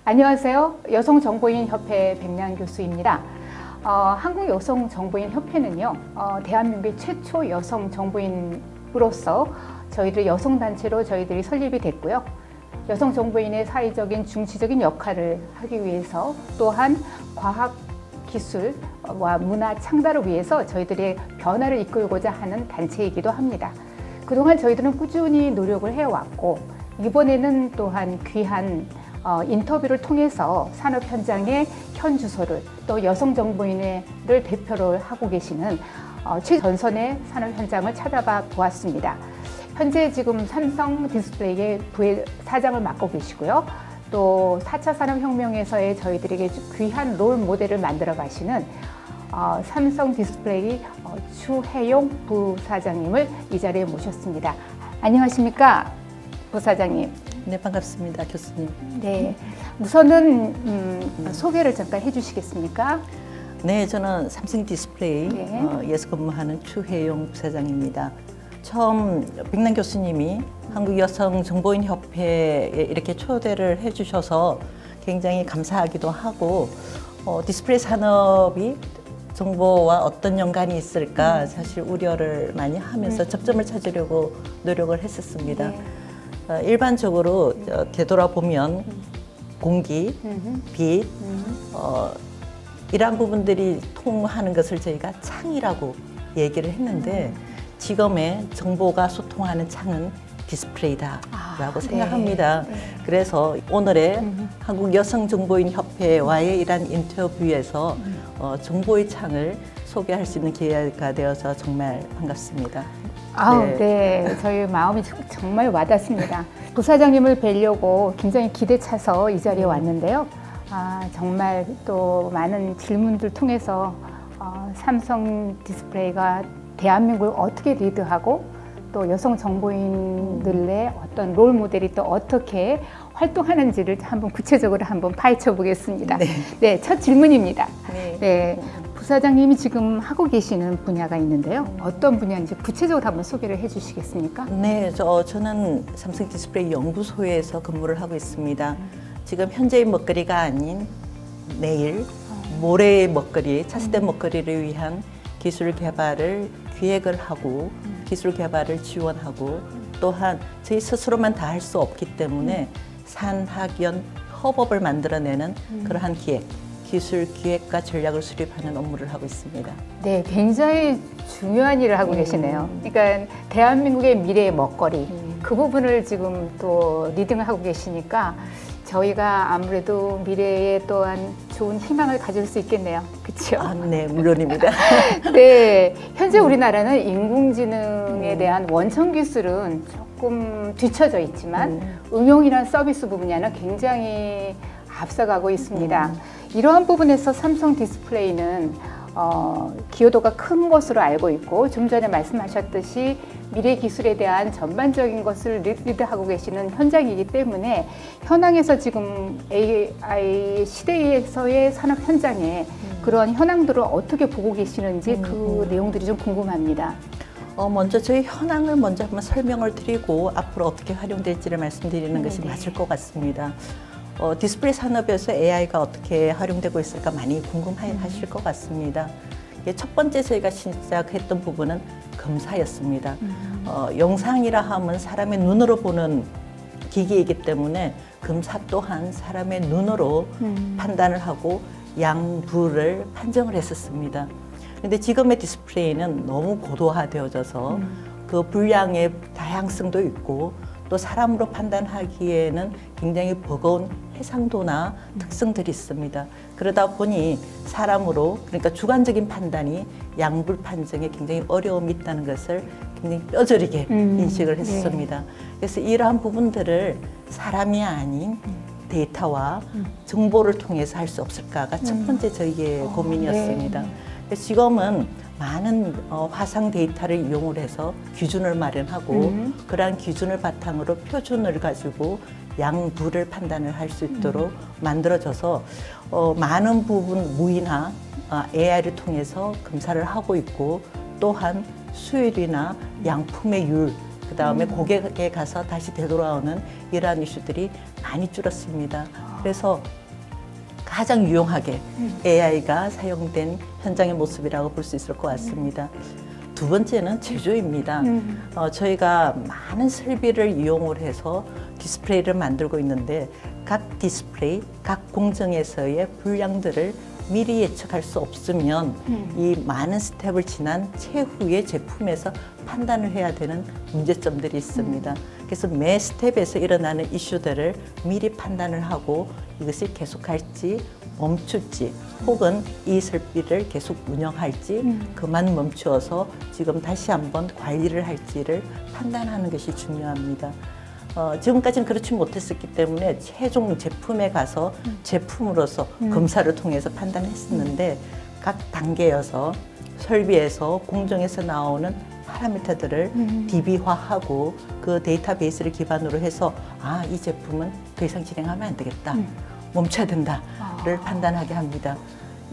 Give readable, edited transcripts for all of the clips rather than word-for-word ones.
안녕하세요. 여성정보인협회 백량 교수입니다. 한국여성정보인협회는요, 대한민국의 최초 여성정보인으로서 저희들 여성단체로 저희들이 설립이 됐고요. 여성정보인의 사회적인 중시적인 역할을 하기 위해서 또한 과학, 기술과 문화 창달을 위해서 저희들의 변화를 이끌고자 하는 단체이기도 합니다. 그동안 저희들은 꾸준히 노력을 해왔고 이번에는 또한 귀한 인터뷰를 통해서 산업 현장의 현 주소를 또 여성정보인을 대표를 하고 계시는 최전선의 산업 현장을 찾아봐 보았습니다. 현재 지금 삼성 디스플레이의 부사장을 맡고 계시고요. 또 4차 산업혁명에서의 저희들에게 귀한 롤 모델을 만들어 가시는 삼성 디스플레이 추혜용 부사장님을 이 자리에 모셨습니다. 안녕하십니까, 부사장님. 네, 반갑습니다, 교수님. 네, 우선은 소개를 잠깐 해주시겠습니까? 네, 저는 삼성 디스플레이 에서 근무하는 추혜용 부사장입니다. 처음 백남 교수님이 한국여성정보인협회에 이렇게 초대를 해주셔서 굉장히 감사하기도 하고, 디스플레이 산업이 정보와 어떤 연관이 있을까 사실 우려를 많이 하면서 접점을 찾으려고 노력을 했었습니다. 일반적으로 되돌아보면 공기, 빛, 이러한 부분들이 통하는 것을 저희가 창이라고 얘기를 했는데 지금의 정보가 소통하는 창은 디스플레이다라고 생각합니다. 네. 그래서 오늘의 한국여성정보인협회와의 이러한 인터뷰에서 정보의 창을 소개할 수 있는 기회가 되어서 정말 반갑습니다. 네, 저희 마음이 정말 와닿습니다. 부사장님을 뵈려고 굉장히 기대 차서 이 자리에 왔는데요. 정말 또 많은 질문들 통해서 삼성 디스플레이가 대한민국을 어떻게 리드하고 또 여성 정보인들의 어떤 롤 모델이 또 어떻게 활동하는지를 한번 구체적으로 한번 파헤쳐 보겠습니다. 네, 첫 질문입니다. 네, 부사장님이 지금 하고 계시는 분야가 있는데요. 어떤 분야인지 구체적으로 한번 소개를 해 주시겠습니까? 네, 저는 삼성 디스플레이 연구소에서 근무를 하고 있습니다. 지금 현재의 먹거리가 아닌 내일, 모레의 먹거리, 차세대 먹거리를 위한 기술 개발을 기획을 하고 기술 개발을 지원하고 또한 저희 스스로만 다 할 수 없기 때문에 산학연 협업을 만들어내는 그러한 기획, 기술 기획과 전략을 수립하는 업무를 하고 있습니다. 네, 굉장히 중요한 일을 하고 계시네요. 그러니까 대한민국의 미래의 먹거리 그 부분을 지금 또 리딩을 하고 계시니까 저희가 아무래도 미래에 또한 좋은 희망을 가질 수 있겠네요. 그렇죠? 네, 물론입니다. 네, 현재 우리나라는 인공지능에 대한 원천 기술은 조금 뒤처져 있지만 응용이란 서비스 분야는 굉장히 앞서가고 있습니다. 이러한 부분에서 삼성 디스플레이는 기여도가 큰 것으로 알고 있고 좀 전에 말씀하셨듯이 미래 기술에 대한 전반적인 것을 리드하고 계시는 현장이기 때문에 현황에서 지금 AI 시대에서의 산업 현장에 그런 현황들을 어떻게 보고 계시는지 그 내용들이 좀 궁금합니다. 먼저 저희 현황을 먼저 한번 설명을 드리고 앞으로 어떻게 활용될지를 말씀드리는 것이 맞을 것 같습니다. 디스플레이 산업에서 AI가 어떻게 활용되고 있을까 많이 궁금하실 것 같습니다. 첫 번째 저희가 시작했던 부분은 검사였습니다. 영상이라 하면 사람의 눈으로 보는 기기이기 때문에 검사 또한 사람의 눈으로 판단을 하고 양부를 판정을 했었습니다. 그런데 지금의 디스플레이는 너무 고도화되어져서 그 분량의 다양성도 있고 또 사람으로 판단하기에는 굉장히 버거운 해상도나 특성들이 있습니다. 그러다 보니 사람으로 그러니까 주관적인 판단이 양불 판정에 굉장히 어려움이 있다는 것을 굉장히 뼈저리게 인식을 했습니다. 그래서 이러한 부분들을 사람이 아닌 데이터와 정보를 통해서 할 수 없을까가 첫 번째 저희의 고민이었습니다. 그래서 지금은 많은 화상 데이터를 이용을 해서 기준을 마련하고 그러한 기준을 바탕으로 표준을 가지고 양부를 판단을 할 수 있도록 만들어져서 많은 부분 무의나 AI를 통해서 검사를 하고 있고 또한 수율이나 양품의 율 그 다음에 고객에 가서 다시 되돌아오는 이러한 이슈들이 많이 줄었습니다. 그래서 가장 유용하게 AI가 사용된 현장의 모습이라고 볼 수 있을 것 같습니다. 두 번째는 제조입니다. 저희가 많은 설비를 이용을 해서 디스플레이를 만들고 있는데 각 디스플레이, 각 공정에서의 불량들을 미리 예측할 수 없으면 이 많은 스텝을 지난 최후의 제품에서 판단을 해야 되는 문제점들이 있습니다. 그래서 매 스텝에서 일어나는 이슈들을 미리 판단을 하고 이것이 계속할지 멈출지 혹은 이 설비를 계속 운영할지 그만 멈추어서 지금 다시 한번 관리를 할지를 판단하는 것이 중요합니다. 지금까지는 그렇지 못했었기 때문에 최종 제품에 가서 제품으로서 검사를 통해서 판단했었는데 각 단계여서 설비에서 공정에서 나오는 파라미터들을 DB화하고 그 데이터베이스를 기반으로 해서 아, 이 제품은 더 이상 진행하면 안 되겠다. 멈춰야 된다를 판단하게 합니다.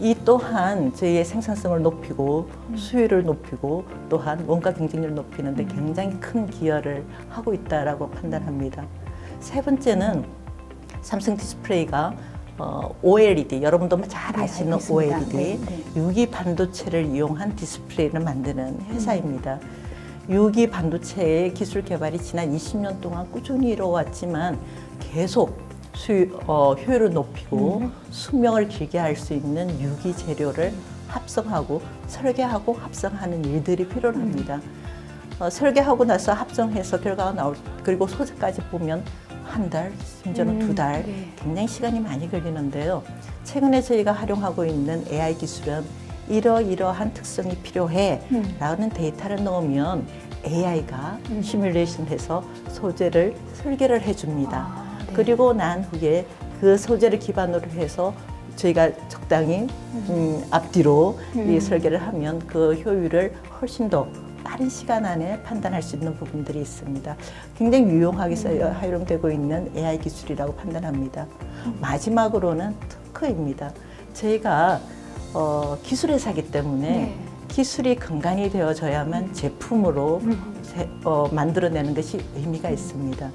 이 또한 저희의 생산성을 높이고 수율을 높이고 또한 원가 경쟁력을 높이는 데 굉장히 큰 기여를 하고 있다라고 판단합니다. 세 번째는 삼성 디스플레이가 OLED, 여러분도 잘 아시는 OLED, 유기 반도체를 이용한 디스플레이를 만드는 회사입니다. 유기 반도체의 기술 개발이 지난 20년 동안 꾸준히 이루어왔지만 계속 효율을 높이고 수명을 길게 할 수 있는 유기 재료를 합성하고 설계하고 합성하는 일들이 필요합니다. 설계하고 나서 합성해서 결과가 나올 그리고 소재까지 보면 한 달, 심지어는 두 달, 굉장히 시간이 많이 걸리는데요. 최근에 저희가 활용하고 있는 AI 기술은 이러이러한 특성이 필요해 라는 데이터를 넣으면 AI가 시뮬레이션해서 소재를 설계를 해줍니다. 그리고 난 후에 그 소재를 기반으로 해서 저희가 적당히 앞뒤로 이 설계를 하면 그 효율을 훨씬 더 빠른 시간 안에 판단할 수 있는 부분들이 있습니다. 굉장히 유용하게 활용되고 있는 AI 기술이라고 판단합니다. 마지막으로는 특허입니다. 저희가 기술 회사이기 때문에 기술이 근간이 되어져야만 제품으로 만들어내는 것이 의미가 있습니다.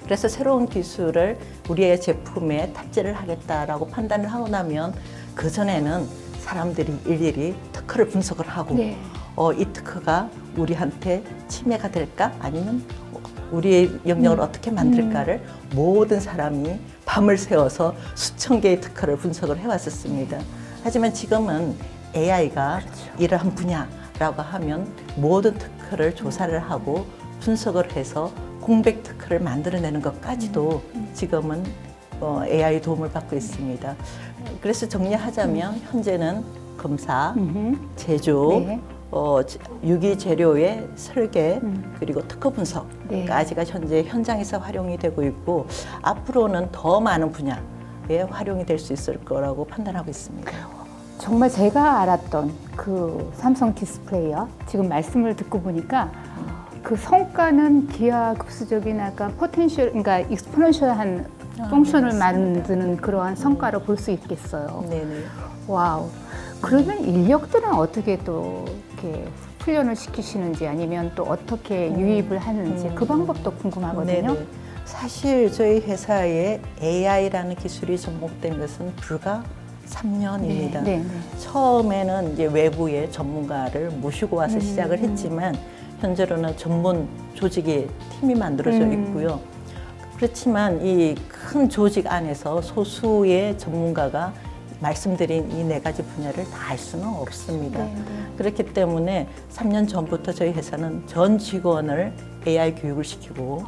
그래서 새로운 기술을 우리의 제품에 탑재를 하겠다라고 판단을 하고 나면 그전에는 사람들이 일일이 특허를 분석을 하고 이 특허가 우리한테 침해가 될까? 아니면 우리의 영역을 어떻게 만들까를 모든 사람이 밤을 새워서 수천 개의 특허를 분석을 해왔었습니다. 하지만 지금은 AI가 이러한 분야라고 하면 모든 특허를 조사를 하고 분석을 해서 공백 특허를 만들어내는 것까지도 지금은 AI 도움을 받고 있습니다. 그래서 정리하자면 현재는 검사, 제조, 유기 재료의 설계 그리고 특허 분석까지가 현재 현장에서 활용이 되고 있고 앞으로는 더 많은 분야에 활용이 될 수 있을 거라고 판단하고 있습니다. 정말 제가 알았던 그 삼성 디스플레이와 지금 말씀을 듣고 보니까 그 성과는 기하급수적인 약간 포텐셜, 그러니까 익스포넨셜한 펑션을 만드는 그러한 성과로 볼 수 있겠어요. 네네. 와우. 그러면 인력들은 어떻게 또 이렇게 훈련을 시키시는지 아니면 또 어떻게 유입을 하는지 그 방법도 궁금하거든요. 네네. 사실 저희 회사에 AI라는 기술이 접목된 것은 불과 3년입니다. 처음에는 이제 외부의 전문가를 모시고 와서 시작을 했지만 현재로는 전문 조직의 팀이 만들어져 있고요. 그렇지만 이 큰 조직 안에서 소수의 전문가가 말씀드린 이 네 가지 분야를 다 할 수는 없습니다. 그렇기 때문에 3년 전부터 저희 회사는 전 직원을 AI 교육을 시키고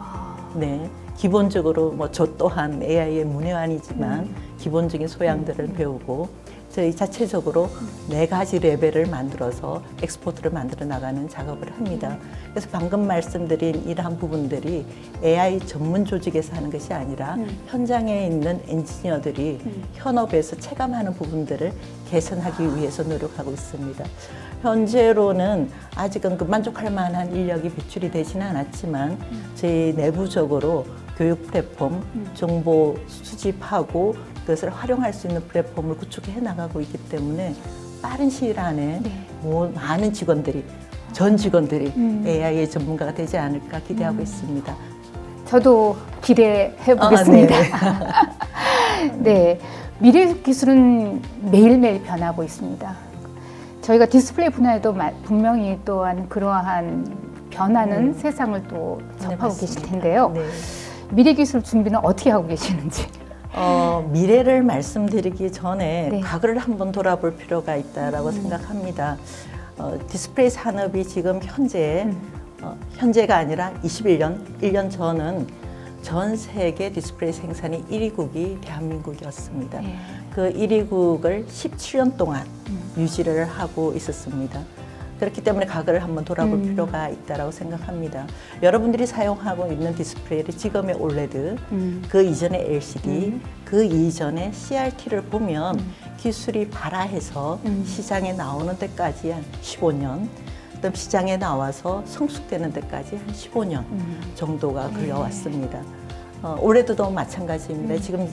기본적으로 뭐 저 또한 AI의 문외한이지만 기본적인 소양들을 배우고 저희 자체적으로 네 가지 레벨을 만들어서 엑스포트를 만들어 나가는 작업을 합니다. 그래서 방금 말씀드린 이러한 부분들이 AI 전문 조직에서 하는 것이 아니라 현장에 있는 엔지니어들이 현업에서 체감하는 부분들을 개선하기 위해서 노력하고 있습니다. 현재로는 아직은 그 만족할 만한 인력이 배출이 되지는 않았지만 저희 내부적으로 교육 플랫폼, 정보 수집하고 그것을 활용할 수 있는 플랫폼을 구축해 나가고 있기 때문에 빠른 시일 안에 많은 직원들이 전 직원들이 AI의 전문가가 되지 않을까 기대하고 있습니다. 저도 기대해 보겠습니다. 네, 미래 기술은 매일매일 변하고 있습니다. 저희가 디스플레이 분야에도 분명히 또한 그러한 변하는 세상을 또 접하고 계실 텐데요. 네. 미래 기술 준비는 어떻게 하고 계시는지? 미래를 말씀드리기 전에 네. 과거를 한번 돌아볼 필요가 있다라고 생각합니다. 디스플레이 산업이 지금 현재가 아니라 21년, 1년 전은 전 세계 디스플레이 생산이 1위국이 대한민국이었습니다. 네. 그 1위국을 17년 동안 유지를 하고 있었습니다. 그렇기 때문에 과거를 한번 돌아볼 필요가 있다고 생각합니다. 여러분들이 사용하고 있는 디스플레이를 지금의 OLED, 그 이전의 LCD, 그 이전의 CRT를 보면 기술이 발화해서 시장에 나오는 데까지 한 15년, 그다음 시장에 나와서 성숙되는 데까지 한 15년 정도가 걸려왔습니다. OLED도 마찬가지입니다. 지금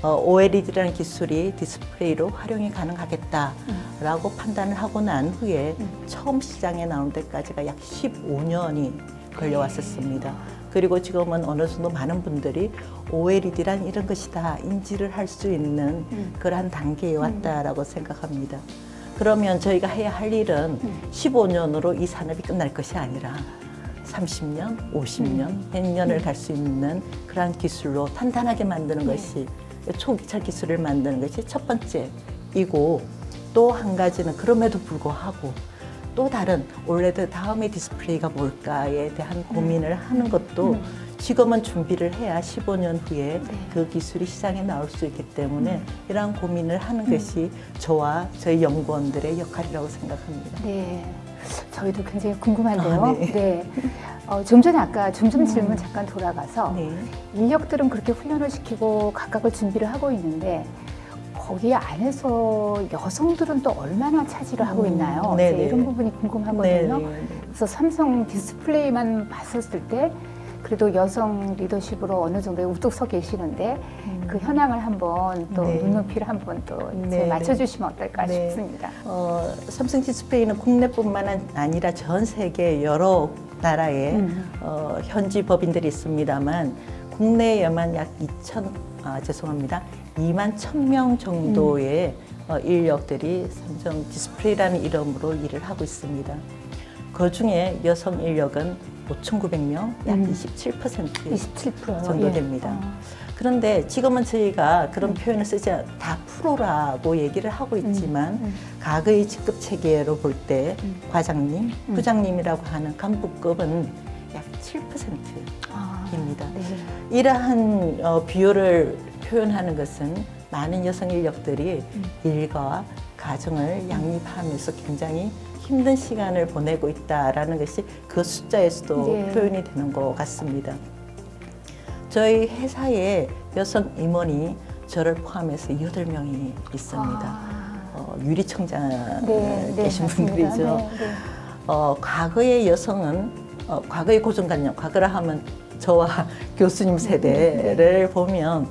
OLED라는 기술이 디스플레이로 활용이 가능하겠다라고 판단을 하고 난 후에 처음 시장에 나오는 데까지가 약 15년이 걸려왔었습니다. 그리고 지금은 어느 정도 많은 분들이 OLED란 이런 것이다 인지를 할 수 있는 그러한 단계에 왔다라고 생각합니다. 그러면 저희가 해야 할 일은 15년으로 이 산업이 끝날 것이 아니라 30년, 50년, 100년을 갈 수 있는 그러한 기술로 탄탄하게 만드는 것이 초기차 기술을 만드는 것이 첫 번째이고, 또 한 가지는 그럼에도 불구하고 또 다른 OLED 다음의 디스플레이가 뭘까에 대한 고민을 하는 것도 지금은 준비를 해야 15년 후에 그 기술이 시장에 나올 수 있기 때문에 이러한 고민을 하는 것이 저와 저희 연구원들의 역할이라고 생각합니다. 네, 저희도 굉장히 궁금한데요. 아, 네. 네. 좀 전에 아까 질문 잠깐 돌아가서 네. 인력들은 그렇게 훈련을 시키고 각각을 준비를 하고 있는데 거기 안에서 여성들은 또 얼마나 차지를 하고 있나요? 네네. 이런 부분이 궁금하거든요. 네네. 그래서 삼성 디스플레이만 봤었을 때 그래도 여성 리더십으로 어느 정도에 우뚝 서 계시는데 그 현황을 한번 또 네. 눈높이를 한번 또 네. 맞춰주시면 어떨까 네. 싶습니다. 삼성 디스플레이는 국내뿐만 아니라 전 세계 여러 나라에 현지 법인들이 있습니다만 국내에만 약 2만 1,000명 정도의 인력들이 삼성 디스플레이라는 이름으로 일을 하고 있습니다. 그 중에 여성 인력은 5,900명, 약 27% 정도 됩니다. 그런데 지금은 저희가 그런 표현을 쓰지 다 프로라고 얘기를 하고 있지만 과거의 직급 체계로 볼 때 과장님, 부장님이라고 하는 간부급은 약 7%입니다. 네. 이러한 비율을 표현하는 것은 많은 여성 인력들이 일과 가정을 양립하면서 굉장히 힘든 시간을 보내고 있다라는 것이 그 숫자에서도 네. 표현이 되는 것 같습니다. 저희 회사에 여성 임원이 저를 포함해서 8명이 있습니다. 유리청장에 계신 분들이죠. 네, 네. 과거의 여성은 과거의 고정관념, 과거라 하면 저와 교수님 세대를 보면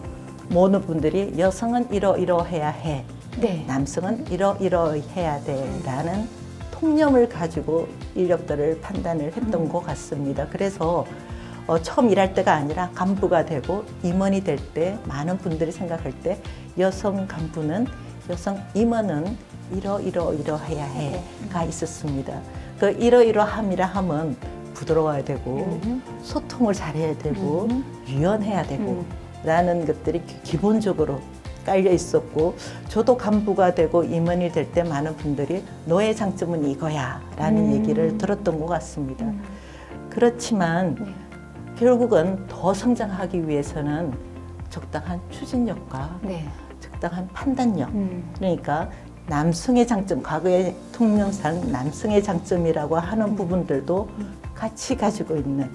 모든 분들이 여성은 이러이러해야 해, 네. 남성은 이러이러해야 돼라는 통념을 가지고 인력들을 판단을 했던 것 같습니다. 그래서 처음 일할 때가 아니라 간부가 되고 임원이 될 때 많은 분들이 생각할 때 여성 간부는 여성 임원은 이러이러해야 해가 있었습니다. 그 이러이러함이라 함은 부드러워야 되고 소통을 잘해야 되고 유연해야 되고 라는 것들이 기본적으로 깔려 있었고, 저도 간부가 되고 임원이 될 때 많은 분들이 너의 장점은 이거야 라는 얘기를 들었던 것 같습니다. 그렇지만 결국은 더 성장하기 위해서는 적당한 추진력과 적당한 판단력, 그러니까 남성의 장점, 과거의 통념상 남성의 장점이라고 하는 부분들도 같이 가지고 있는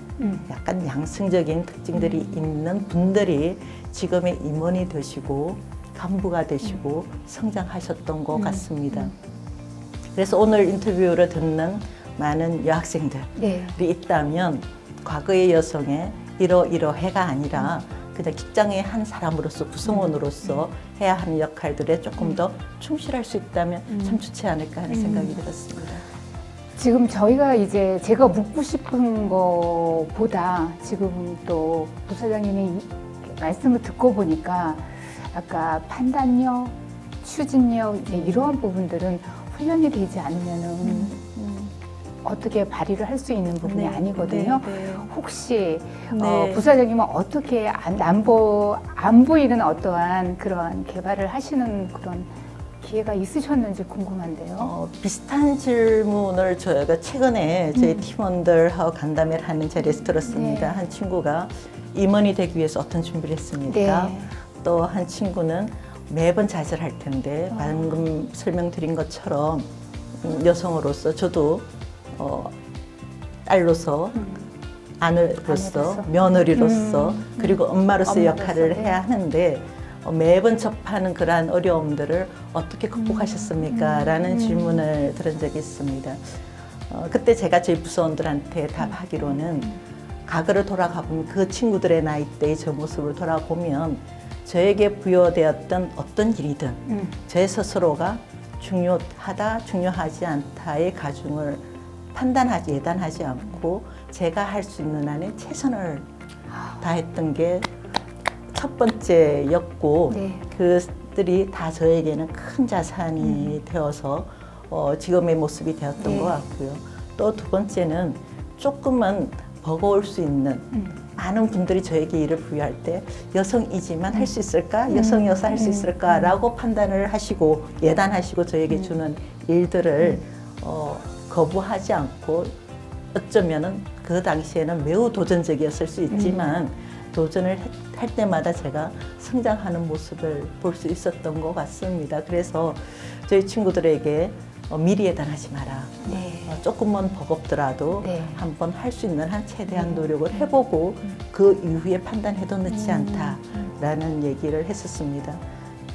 약간 양성적인 특징들이 있는 분들이 지금의 임원이 되시고 간부가 되시고 성장하셨던 것 같습니다. 그래서 오늘 인터뷰를 듣는 많은 여학생들이 있다면 과거의 여성의 이러이러해가 아니라 그냥 직장의 한 사람으로서 구성원으로서 해야 하는 역할들에 조금 더 충실할 수 있다면 참 좋지 않을까 하는 생각이 들었습니다. 지금 저희가 이제 제가 묻고 싶은 거보다 지금 또 부사장님의 말씀을 듣고 보니까 아까 판단력, 추진력 이제 이러한 부분들은 훈련이 되지 않으면은 어떻게 발휘를 할 수 있는 부분이 아니거든요. 혹시 부사장님은 어떻게 안 보이는 어떠한 그러한 개발을 하시는 그런 기회가 있으셨는지 궁금한데요. 비슷한 질문을 저희가 최근에 저희 팀원들하고 간담회를 하는 자리에서 들었습니다. 한 친구가 임원이 되기 위해서 어떤 준비를 했습니까? 또 한 친구는 매번 좌절할 텐데 방금 설명드린 것처럼 여성으로서 저도 딸로서 아내로서 며느리로서 그리고 엄마로서의 역할을 해야 하는데 매번 접하는 그러한 어려움들을 어떻게 극복하셨습니까? 라는 질문을 들은 적이 있습니다. 그때 제가 저희 부서원들한테 답하기로는 과거를 돌아가보면 그 친구들의 나이대의 저 모습을 돌아보면 저에게 부여되었던 어떤 일이든 제 스스로가 중요하다, 중요하지 않다의 가중을 판단하지, 예단하지 않고 제가 할 수 있는 한에 최선을 다했던 게 첫 번째였고 그들이 다 저에게는 큰 자산이 되어서 지금의 모습이 되었던 것 같고요. 또 두 번째는 조금은 버거울 수 있는 많은 분들이 저에게 일을 부여할 때 여성이지만 할 수 있을까? 여성이어서 할 수 있을까? 라고 판단을 하시고 예단하시고 저에게 주는 일들을 거부하지 않고 어쩌면은 그 당시에는 매우 도전적이었을 수 있지만 도전을 할 때마다 제가 성장하는 모습을 볼 수 있었던 것 같습니다. 그래서 저희 친구들에게 미리 예단하지 마라. 조금만 버겁더라도 한번 할 수 있는 한 최대한 노력을 해보고 그 이후에 판단해도 늦지 않다라는 얘기를 했었습니다.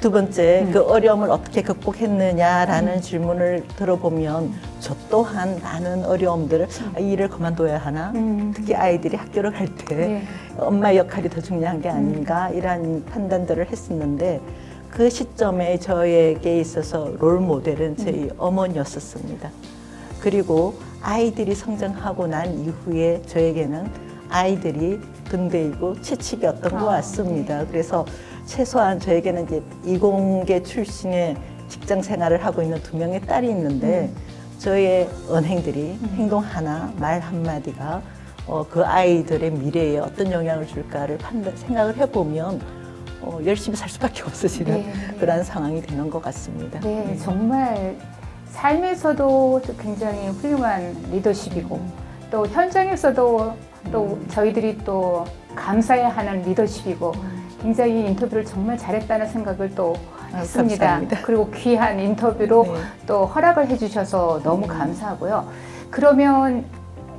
두 번째, 그 어려움을 어떻게 극복했느냐라는 질문을 들어보면 저 또한 많은 어려움들을 이 일을 그만둬야 하나? 특히 아이들이 학교를 갈 때 엄마의 역할이 더 중요한 게 아닌가? 이런 판단들을 했었는데 그 시점에 저에게 있어서 롤 모델은 저희 어머니였었습니다. 그리고 아이들이 성장하고 난 이후에 저에게는 아이들이 등대이고 채찍이었던 것 같습니다. 그래서 최소한 저에게는 이제 이공계 출신의 직장 생활을 하고 있는 2명의 딸이 있는데 저의 언행들이 행동 하나, 말 한마디가 그 아이들의 미래에 어떤 영향을 줄까를 생각을 해보면 열심히 살 수밖에 없으시는 그런 상황이 되는 것 같습니다. 정말 삶에서도 굉장히 훌륭한 리더십이고 또 현장에서도 또 저희들이 또 감사해야 하는 리더십이고 굉장히 인터뷰를 정말 잘했다는 생각을 또 했습니다. 감사합니다. 그리고 귀한 인터뷰로 또 허락을 해주셔서 너무 감사하고요. 그러면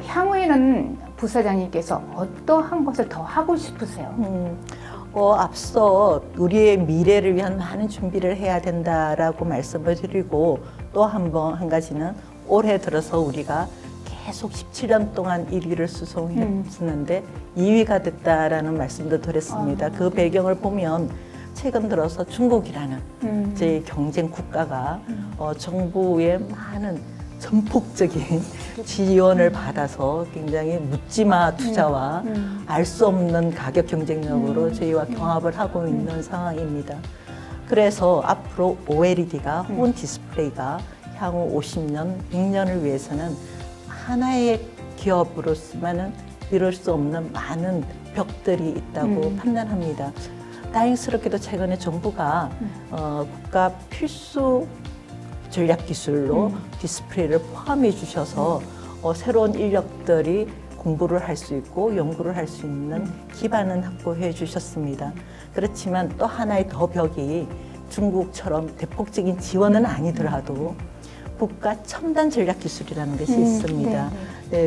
향후에는 부사장님께서 어떠한 것을 더 하고 싶으세요? 앞서 우리의 미래를 위한 많은 준비를 해야 된다라고 말씀을 드리고 또 한 가지는 올해 들어서 우리가 계속 17년 동안 1위를 수송했었는데 2위가 됐다라는 말씀도 드렸습니다. 그 배경을 보면 최근 들어서 중국이라는 제 경쟁 국가가 정부의 많은 전폭적인 지원을 받아서 굉장히 묻지마 투자와 알 수 없는 가격 경쟁력으로 저희와 경합을 하고 있는 상황입니다. 그래서 앞으로 OLED가 혹은 디스플레이가 향후 50년, 100년을 위해서는 하나의 기업으로서만은 이룰 수 없는 많은 벽들이 있다고 판단합니다. 다행스럽게도 최근에 정부가 국가 필수 전략 기술로 디스플레이를 포함해 주셔서 새로운 인력들이 공부를 할 수 있고 연구를 할 수 있는 기반은 확보해 주셨습니다. 그렇지만 또 하나의 더 벽이 중국처럼 대폭적인 지원은 아니더라도 국가 첨단 전략 기술이라는 것이 있습니다.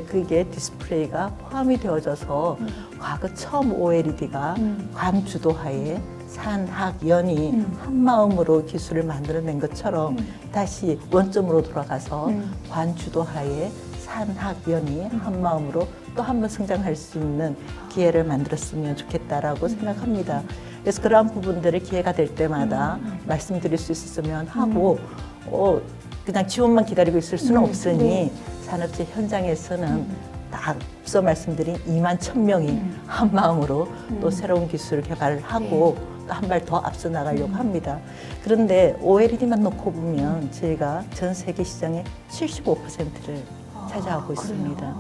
그게 디스플레이가 포함이 되어져서 과거 처음 OLED가 관 주도하에 산학연이 한마음으로 기술을 만들어낸 것처럼 다시 원점으로 돌아가서 관 주도하에 산학연이 한마음으로 또 한 번 성장할 수 있는 기회를 만들었으면 좋겠다라고 생각합니다. 그래서 그러한 부분들을 기회가 될 때마다 말씀드릴 수 있었으면 하고 그냥 지원만 기다리고 있을 수는 없으니 산업재 현장에서는 다 앞서 말씀드린 2만 1,000명이 한 마음으로 또 새로운 기술을 개발을 하고 또 한 발 더 앞서 나가려고 합니다. 그런데 OLED만 놓고 보면 저희가 전 세계 시장의 75%를 차지하고 있습니다.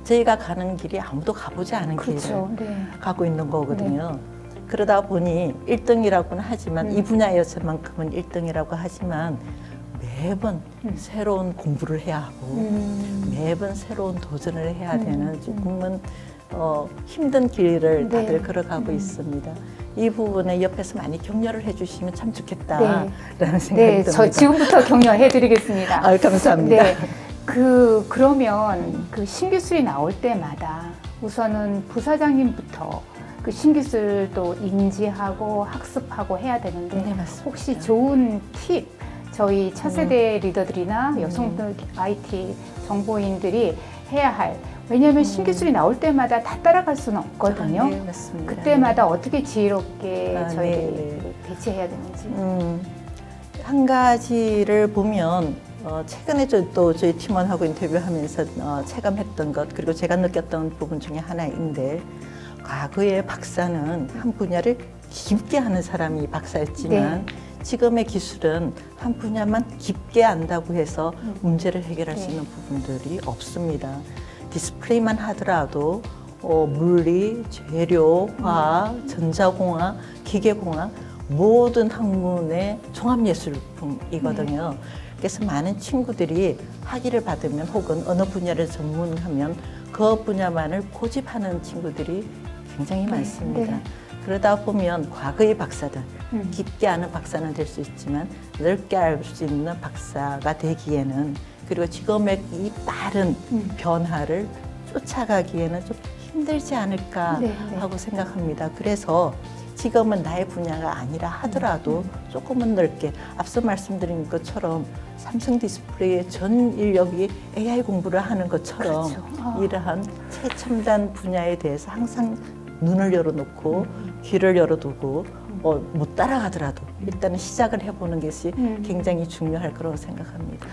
저희가 가는 길이 아무도 가보지 않은 그렇죠. 길을 가고 있는 거거든요. 그러다 보니 1등이라고는 하지만 이 분야에서만큼은 1등이라고 하지만 매번 새로운 공부를 해야 하고 매번 새로운 도전을 해야 되는 조금은 힘든 길을 다들 걸어가고 있습니다. 이 부분에 옆에서 많이 격려를 해주시면 참 좋겠다라는 생각이 듭니다. 저 지금부터 격려해드리겠습니다. 감사합니다. 그러면 그 신기술이 나올 때마다 우선은 부사장님부터 그 신기술도 인지하고 학습하고 해야 되는데 혹시 좋은 팁, 저희 차세대 리더들이나 여성들 IT 정보인들이 해야 할, 왜냐하면 신기술이 나올 때마다 다 따라갈 수는 없거든요. 네, 맞습니다. 그때마다 어떻게 지혜롭게 저희들이 대처해야 되는지. 한 가지를 보면 최근에 또 저희 팀원하고 인터뷰하면서 체감했던 것, 그리고 제가 느꼈던 부분 중에 하나인데, 과거의 박사는 한 분야를 깊게 하는 사람이 박사였지만 지금의 기술은 한 분야만 깊게 안다고 해서 문제를 해결할 수 있는 부분들이 없습니다. 디스플레이만 하더라도 물리, 재료, 화학, 전자공학, 기계공학 모든 학문의 종합예술품이거든요. 그래서 많은 친구들이 학위를 받으면 혹은 어느 분야를 전문하면 그 분야만을 고집하는 친구들이 굉장히 많습니다. 그러다 보면 과거의 박사들, 깊게 아는 박사는 될 수 있지만 넓게 알 수 있는 박사가 되기에는, 그리고 지금의 이 빠른 변화를 쫓아가기에는 좀 힘들지 않을까 하고 생각합니다. 그래서 지금은 나의 분야가 아니라 하더라도 조금은 넓게, 앞서 말씀드린 것처럼 삼성 디스플레이의 전 인력이 AI 공부를 하는 것처럼 이러한 최첨단 분야에 대해서 항상 눈을 열어놓고 귀를 열어두고 못 따라가더라도 일단은 시작을 해보는 것이 굉장히 중요할 거라고 생각합니다.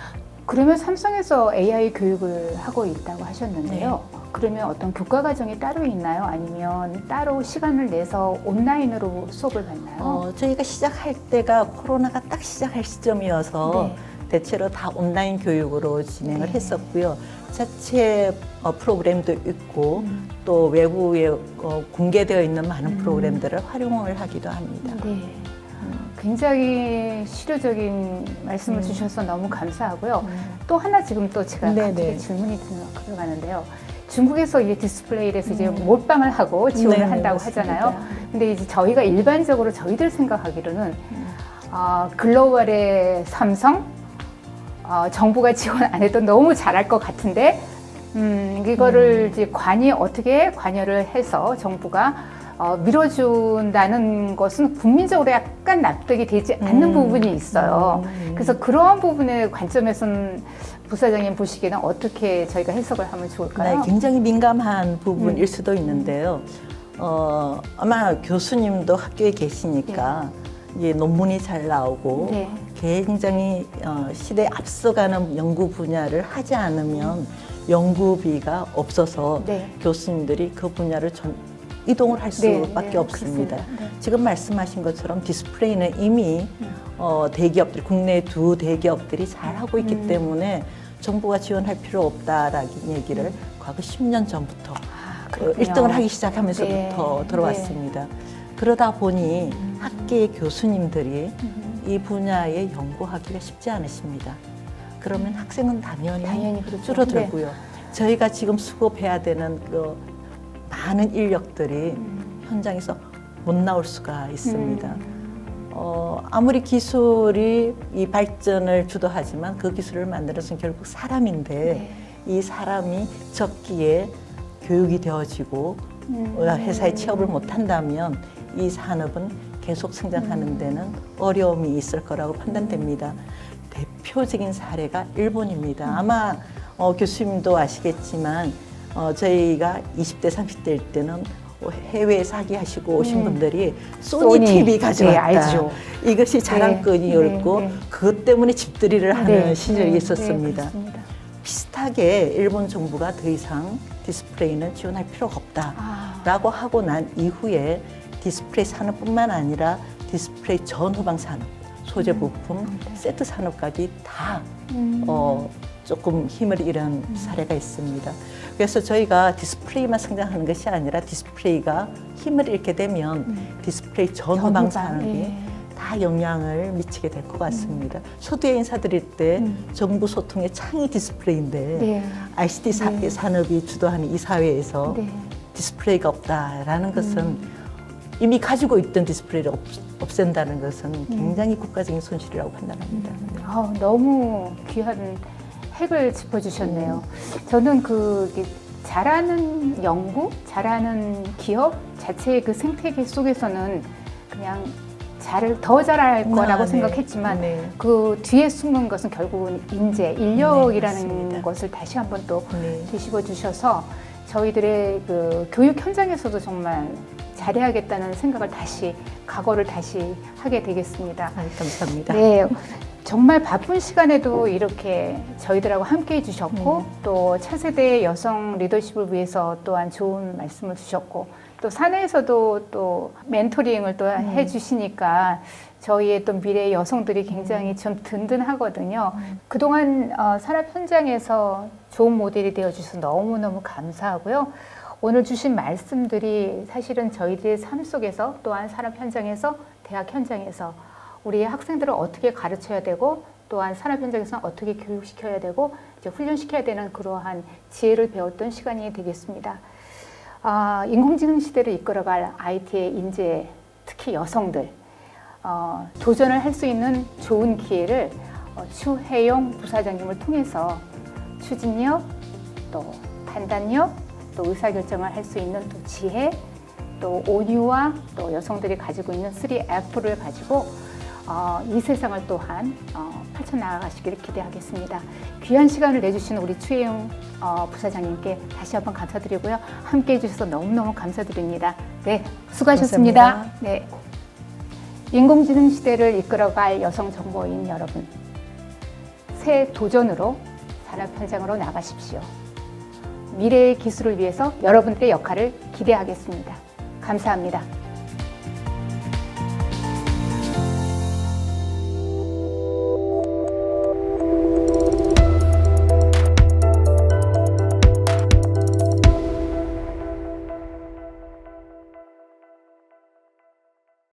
그러면 삼성에서 AI 교육을 하고 있다고 하셨는데요. 그러면 어떤 교과 과정이 따로 있나요? 아니면 따로 시간을 내서 온라인으로 수업을 받나요? 저희가 시작할 때가 코로나가 딱 시작할 시점이어서 대체로 다 온라인 교육으로 진행을 했었고요. 자체 프로그램도 있고 또 외부에 공개되어 있는 많은 프로그램들을 활용을 하기도 합니다. 굉장히 실효적인 말씀을 주셔서 너무 감사하고요. 또 하나 지금 또 제가 갑자기 질문이 들어가는데요. 중국에서 이 디스플레이에서 이제 몰빵을 하고 지원을 한다고 하잖아요. 근데 이제 저희가 일반적으로 저희들 생각하기로는 글로벌의 삼성, 정부가 지원 안 해도 너무 잘할 것 같은데 이거를 이제 어떻게 관여를 해서 정부가 밀어준다는 것은 국민적으로 약간 납득이 되지 않는 부분이 있어요. 그래서 그러한 부분의 관점에서는 부사장님 보시기에는 어떻게 저희가 해석을 하면 좋을까요? 네, 굉장히 민감한 부분일 수도 있는데요. 아마 교수님도 학교에 계시니까 이게 논문이 잘 나오고 굉장히 시대에 앞서가는 연구 분야를 하지 않으면 연구비가 없어서 교수님들이 그 분야를 이동을 할 수밖에 없습니다. 지금 말씀하신 것처럼 디스플레이는 이미 대기업들, 국내 두 대기업들이 잘하고 있기 때문에 정부가 지원할 필요 없다라는 얘기를 과거 10년 전부터 1등을 하기 시작하면서부터 들어왔습니다. 그러다 보니 학계의 교수님들이 이 분야에 연구하기가 쉽지 않으십니다. 그러면 학생은 당연히 줄어들고요. 저희가 지금 수급해야 되는 그 많은 인력들이 현장에서 못 나올 수가 있습니다. 아무리 기술이 이 발전을 주도하지만 그 기술을 만드는 것은 결국 사람인데 이 사람이 적기에 교육이 되어지고 회사에 취업을 못한다면 이 산업은 계속 성장하는 데는 어려움이 있을 거라고 판단됩니다. 대표적인 사례가 일본입니다. 아마 교수님도 아시겠지만 저희가 20대, 30대일 때는 해외에 사기하시고 오신 분들이 소니 TV 가져왔다. 알죠. 이것이 자랑거리였고 그것 때문에 집들이를 하는 시절이 있었습니다. 비슷하게 일본 정부가 더 이상 디스플레이는 지원할 필요가 없다라고 하고 난 이후에 디스플레이 산업뿐만 아니라 디스플레이 전후방 산업, 소재 부품, 세트 산업까지 다 조금 힘을 잃은 사례가 있습니다. 그래서 저희가 디스플레이만 성장하는 것이 아니라 디스플레이가 힘을 잃게 되면 디스플레이 전후방 산업이 다 영향을 미치게 될 것 같습니다. 서두에 인사드릴 때 정부 소통의 창이 디스플레이인데 ICT 산업이 주도하는 이 사회에서 디스플레이가 없다라는 것은 이미 가지고 있던 디스플레이를 없앤다는 것은 굉장히 국가적인 손실이라고 판단합니다. 너무 귀한 핵을 짚어주셨네요. 저는 잘하는 연구, 잘하는 기업 자체의 그 생태계 속에서는 그냥 더 잘할 거라고 생각했지만 그 뒤에 숨은 것은 결국은 인력이라는 것을 다시 한번 또 뒤집어 주셔서 저희들의 그 교육 현장에서도 정말 잘해야겠다는 생각을 각오를 다시 하게 되겠습니다. 감사합니다. 네. 정말 바쁜 시간에도 이렇게 저희들하고 함께 해주셨고 또 차세대 여성 리더십을 위해서 또한 좋은 말씀을 주셨고 또 사내에서도 또 멘토링을 또 해주시니까 저희의 또 미래 여성들이 굉장히 좀 든든하거든요. 그동안 산업 현장에서 좋은 모델이 되어주셔서 너무너무 감사하고요. 오늘 주신 말씀들이 사실은 저희들의 삶 속에서 또한 산업 현장에서 대학 현장에서 우리 학생들을 어떻게 가르쳐야 되고 또한 산업 현장에서는 어떻게 교육시켜야 되고 이제 훈련시켜야 되는 그러한 지혜를 배웠던 시간이 되겠습니다. 인공지능 시대를 이끌어갈 IT의 인재, 특히 여성들 도전을 할 수 있는 좋은 기회를 추혜용 부사장님을 통해서 추진력, 또 판단력, 또 의사결정을 할 수 있는 또 지혜, 또 온유와 또 여성들이 가지고 있는 3F를 가지고 이 세상을 또한 펼쳐나가시기를 기대하겠습니다. 귀한 시간을 내주신 우리 추혜용 부사장님께 다시 한번 감사드리고요. 함께해 주셔서 너무너무 감사드립니다. 네, 수고하셨습니다. 감사합니다. 네, 인공지능 시대를 이끌어갈 여성 정보인 여러분, 새 도전으로 산업 현장으로 나가십시오. 미래의 기술을 위해서 여러분들의 역할을 기대하겠습니다. 감사합니다.